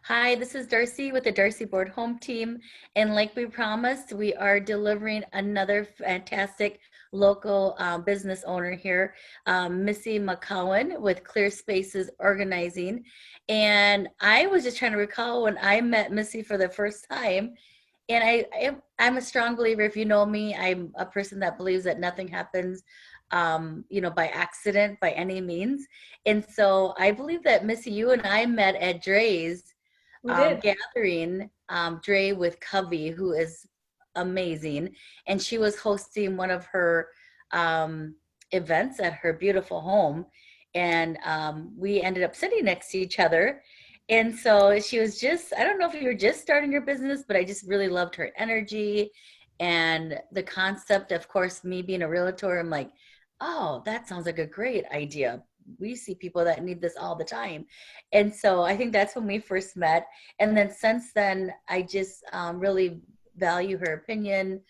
Hi, this is Darcy with the Darcy Board Home Team. And like we promised, we are delivering another fantastic local business owner here, Missi McKown with Clear Spaces Organizing. And I was just trying to recall when I met Missy for the first time. And I'm a strong believer. If you know me, I'm a person that believes that nothing happens, by accident by any means. And so I believe that Missy, you and I met at Dre's We did. gathering, Dre with Covey, who is amazing. And she was hosting one of her events at her beautiful home. And we ended up sitting next to each other. And so she was just, I don't know if you were just starting your business, but I just really loved her energy and the concept. Of course, me being a realtor, I'm like, oh, that sounds like a great idea. We see people that need this all the time. And so I think that's when we first met. And then since then, I just really value her opinion,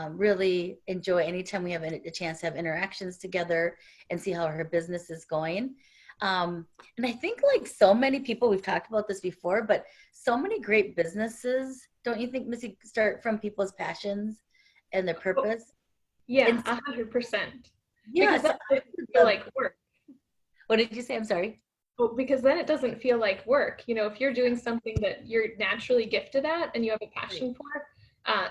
really enjoy anytime we have a chance to have interactions together and see how her business is going. And I think, like so many people, we've talked about this before, but so many great businesses, don't you think, Missy, start from people's passions and their Oh, purpose? yeah, And 100%. Because yes, then it doesn't feel like work. what did you say? I'm sorry. Well, because then it doesn't feel like work. If you're doing something that you're naturally gifted at and you have a Right. passion for,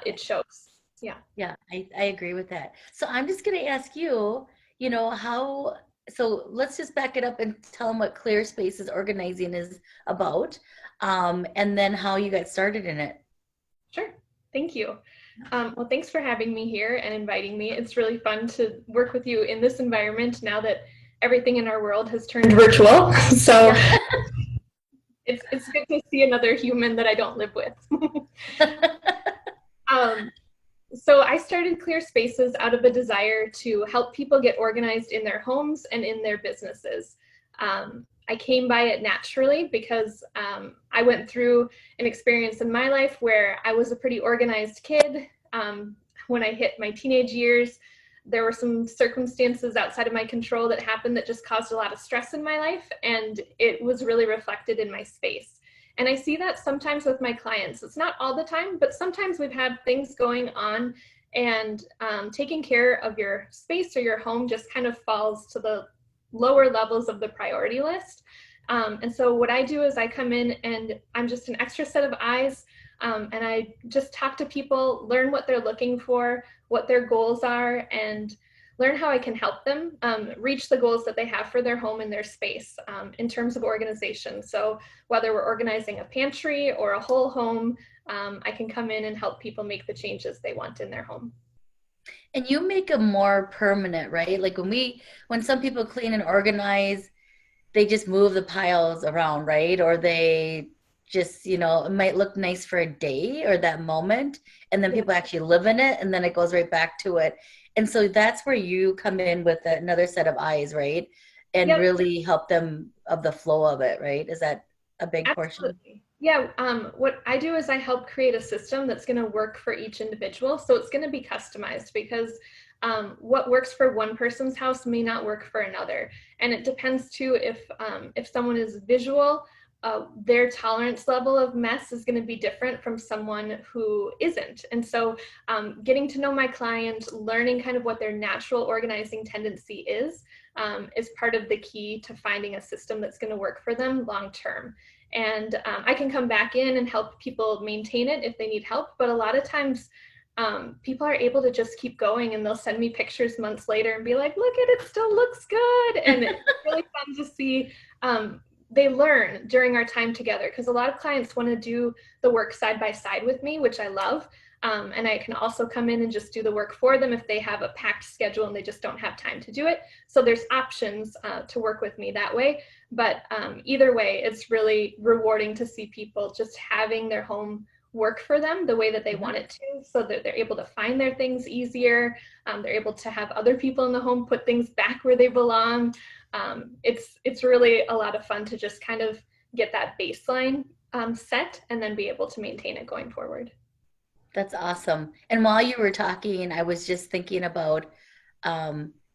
it shows. Yeah. Yeah, I agree with that. So I'm just going to ask you, how, so let's just back it up and tell them what Clear Spaces Organizing is about, and then how you got started in it. Sure. Thank you. Well, thanks for having me here and inviting me. It's really fun to work with you in this environment now that everything in our world has turned virtual. So Yeah. it's good to see another human that I don't live with. Um, so I started Clear Spaces out of a desire to help people get organized in their homes and in their businesses. I came by it naturally because I went through an experience in my life where I was a pretty organized kid. When I hit my teenage years, there were some circumstances outside of my control that happened that just caused a lot of stress in my life, and it was really reflected in my space. And I see that sometimes with my clients. It's not all the time, but sometimes we've had things going on, and taking care of your space or your home just kind of falls to the lower levels of the priority list. And so what I do is I come in and I'm just an extra set of eyes, and I just talk to people, learn what they're looking for, what their goals are, and learn how I can help them reach the goals that they have for their home and their space in terms of organization. So whether we're organizing a pantry or a whole home, I can come in and help people make the changes they want in their home. And you make them more permanent, right? Like when some people clean and organize, they just move the piles around, right? Or they just, it might look nice for a day or that moment, and then Yeah. people actually live in it, and then it goes right back to it. And so that's where you come in with another set of eyes, right? And Yep. really help them of the flow of it, right? Is that a big portion? Absolutely. Yeah, what I do is I help create a system that's going to work for each individual. So it's going to be customized because what works for one person's house may not work for another. And it depends too if someone is visual, their tolerance level of mess is going to be different from someone who isn't. And so getting to know my client, learning kind of what their natural organizing tendency is part of the key to finding a system that's going to work for them long term. And I can come back in and help people maintain it if they need help. But a lot of times, people are able to just keep going, and they'll send me pictures months later and be like, look at it, still looks good. And it's really fun to see. They learn during our time together because a lot of clients want to do the work side by side with me, which I love. And I can also come in and just do the work for them if they have a packed schedule and they just don't have time to do it. So there's options to work with me that way. But either way, it's really rewarding to see people just having their home work for them the way that they want it to, so that they're able to find their things easier. They're able to have other people in the home put things back where they belong. It's really a lot of fun to just kind of get that baseline set and then be able to maintain it going forward. That's awesome. And while you were talking, I was just thinking about,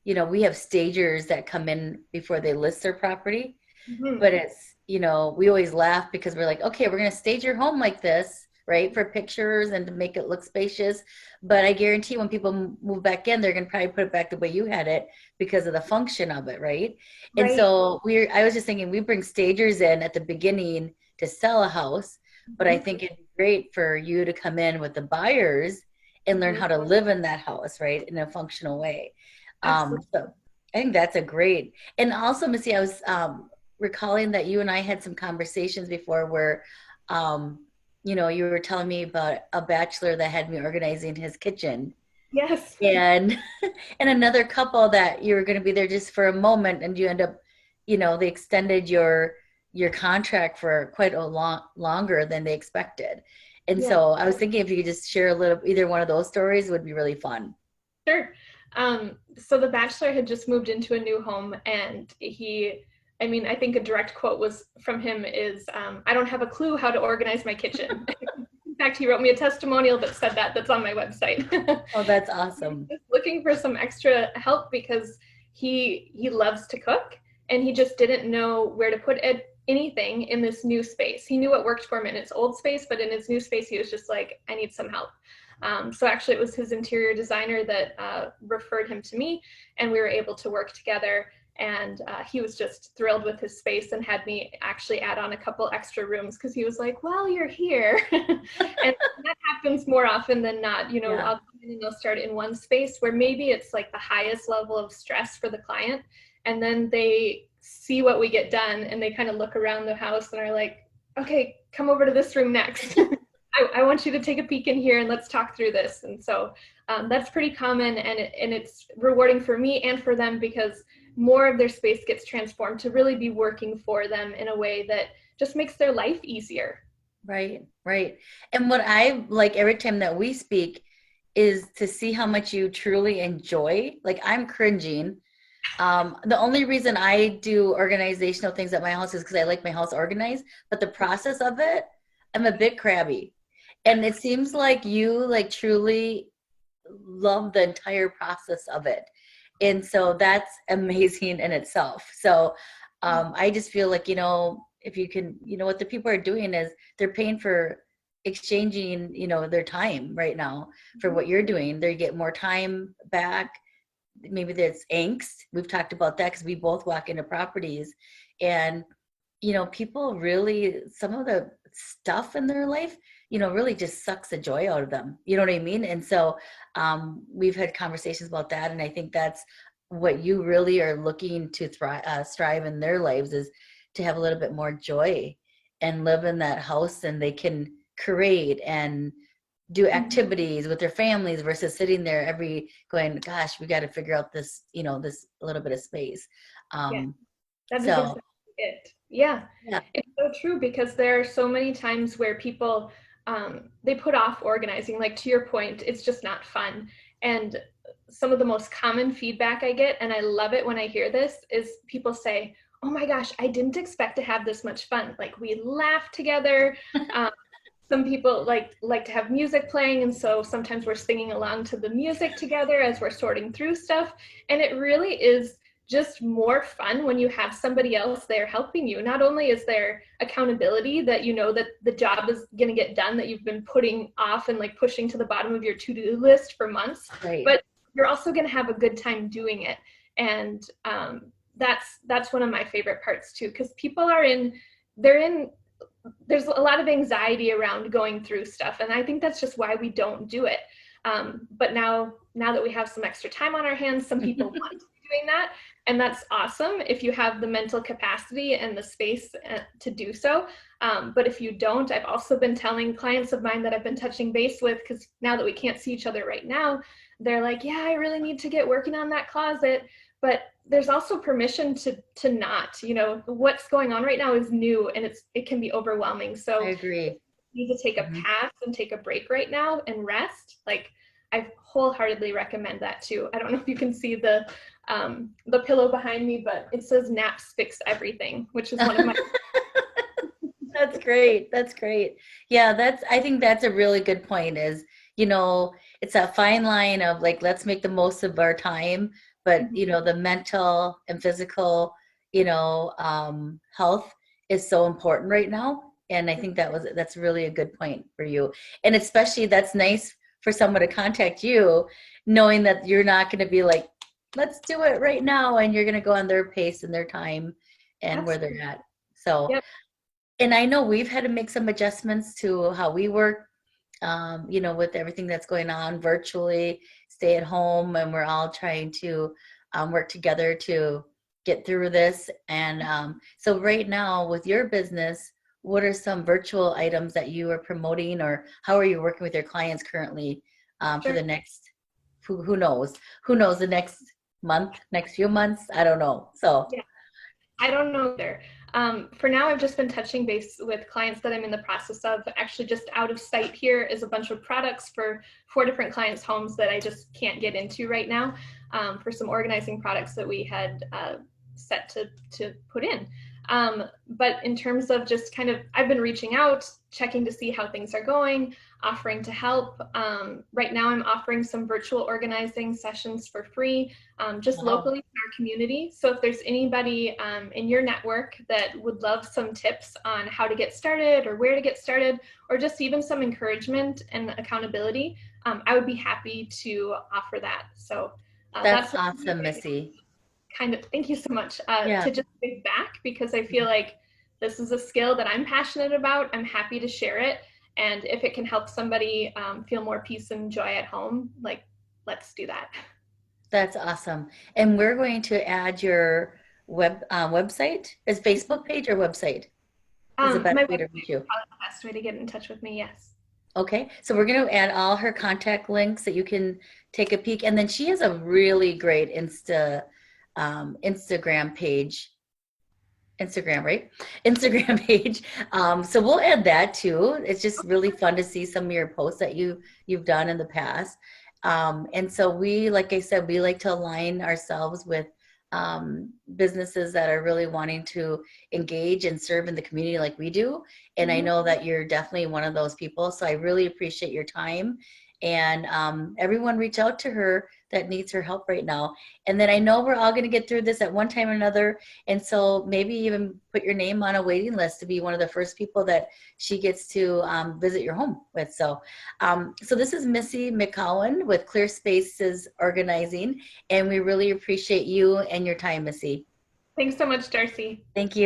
we have stagers that come in before they list their property, Mhm. but it's, you know, we always laugh because we're like, okay, we're going to stage your home like this, right, for pictures and to make it look spacious. But I guarantee when people move back in, they're going to probably put it back the way you had it because of the function of it, right? And Right. so I was just thinking, we bring stagers in at the beginning to sell a house, but I Mhm. think it'd be great for you to come in with the buyers and learn Mhm. how to live in that house, right, in a functional way. Absolutely. So I think that's a great, and also, Missy, I was recalling that you and I had some conversations before where, um, you know, you were telling me about a bachelor that had me organizing his kitchen, Yes. and and another couple that you were going to be there just for a moment, and you end up, you know, they extended your contract for quite a long longer than they expected. And Yeah. so I was thinking if you could just share a little, either one of those stories would be really fun. Sure. So the bachelor had just moved into a new home, and I mean, I think a direct quote was from him is, "I don't have a clue how to organize my kitchen." In fact, he wrote me a testimonial that said that. That's on my website. Oh, that's He was awesome. just looking for some extra help because he loves to cook, and he just didn't know where to put anything in this new space. He knew what worked for him in his old space, but in his new space, he was just like, "I need some help." So actually, it was his interior designer that referred him to me, and we were able to work together. And he was just thrilled with his space and had me actually add on a couple extra rooms because he was like, "Well, you're here," and that happens more often than not. You know, Yeah. I'll come in and they'll start in one space where maybe it's like the highest level of stress for the client, and then they see what we get done and they kind of look around the house and are like, "Okay, come over to this room next." I want you to take a peek in here and let's talk through this. And so that's pretty common, and it's rewarding for me and for them because more of their space gets transformed to really be working for them in a way that just makes their life easier. Right, right. And what I like every time that we speak is to see how much you truly enjoy. Like I'm cringing. The only reason I do organizational things at my house is because I like my house organized, but the process of it, I'm a bit crabby. And it seems like you like truly love the entire process of it. And so that's amazing in itself. So I just feel like, you know, if you can, you know, what the people are doing is they're paying for exchanging, you know, their time right now for Mhm. what you're doing. They get more time back. Maybe there's angst. We've talked about that because we both walk into properties and, you know, people really, some of the stuff in their life, you know, really just sucks the joy out of them. You know what I mean? And so we've had conversations about that. And I think that's what you really are looking to strive in their lives is to have a little bit more joy and live in that house and they can create and do Mhm. activities with their families versus sitting there every going, gosh, we got to figure out this, you know, this little bit of space. Yeah, Um, that is so exactly it. Yeah, yeah, it's so true because there are so many times where people they put off organizing. Like to your point, it's just not fun. And some of the most common feedback I get, and I love it when I hear this, is people say, "Oh my gosh, I didn't expect to have this much fun. Like we laugh together." Um, some people like to have music playing, and so sometimes we're singing along to the music together as we're sorting through stuff. And it really is just more fun when you have somebody else there helping you. Not only is there accountability that you know that the job is going to get done that you've been putting off and like pushing to the bottom of your to-do list for months, right. but you're also going to have a good time doing it. And that's one of my favorite parts too, because people are in they're in there's a lot of anxiety around going through stuff, and I think that's just why we don't do it. But now that we have some extra time on our hands, some people want to be doing that, and that's awesome if you have the mental capacity and the space to do so. But if you don't, I've also been telling clients of mine that I've been touching base with, because now that we can't see each other right now, they're like, "Yeah, I really need to get working on that closet." But there's also permission to not, you know, what's going on right now is new, and it can be overwhelming. I So if agree. you need to take a Mhm. pass and take a break right now and rest, like I wholeheartedly recommend that too. I don't know if you can see the pillow behind me, but it says naps fix everything, which is one of my That's great. That's great. Yeah, I think that's a really good point is, you know, it's a fine line of like, let's make the most of our time, but, you know, the mental and physical, you know, health is so important right now. And I think that's really a good point for you. And especially that's nice for someone to contact you, knowing that you're not going to be like, let's do it right now. And you're going to go on their pace and their time and where they're Absolutely. at. So, Yep. and I know we've had to make some adjustments to how we work, with everything that's going on virtually, stay at home, and we're all trying to work together to get through this. And so, right now, with your business, what are some virtual items that you are promoting, or how are you working with your clients currently for Sure. the next, who knows? Who knows the next month, next few months? I don't know. So, Yeah. I don't know either. For now, I've just been touching base with clients that I'm in the process of. Actually, just out of sight here is a bunch of products for 4 different clients' homes that I just can't get into right now, for some organizing products that we had set to put in. But in terms of just kind of, I've been reaching out, checking to see how things are going, offering to help. Right now, I'm offering some virtual organizing sessions for free, just wow, locally in our community. So if there's anybody in your network that would love some tips on how to get started or where to get started, or just even some encouragement and accountability, I would be happy to offer that. So that's that's awesome, Missy. kind of, thank you so much, Yeah. to just give back, because I feel like this is a skill that I'm passionate about. I'm happy to share it. And if it can help somebody feel more peace and joy at home, like, let's do that. That's awesome. And we're going to add your website. Is Facebook page or website is the best My way website to reach you? is probably the best way to get in touch with me. Yes. Okay, so we're going to add all her contact links that you can take a peek. And then she has a really great Instagram page. Instagram, right? Instagram page. So we'll add that too. It's just really fun to see some of your posts that you've done in the past. And so we, like I said, we like to align ourselves with businesses that are really wanting to engage and serve in the community like we do. And I Mhm. know that you're definitely one of those people. So I really appreciate your time. And everyone reach out to her that needs her help right now. And then I know we're all going to get through this at one time or another. And so maybe even put your name on a waiting list to be one of the first people that she gets to visit your home with. So this is Missi McKown with Clear Spaces Organizing, and we really appreciate you and your time, Missy. Thanks so much, Darcy. Thank you.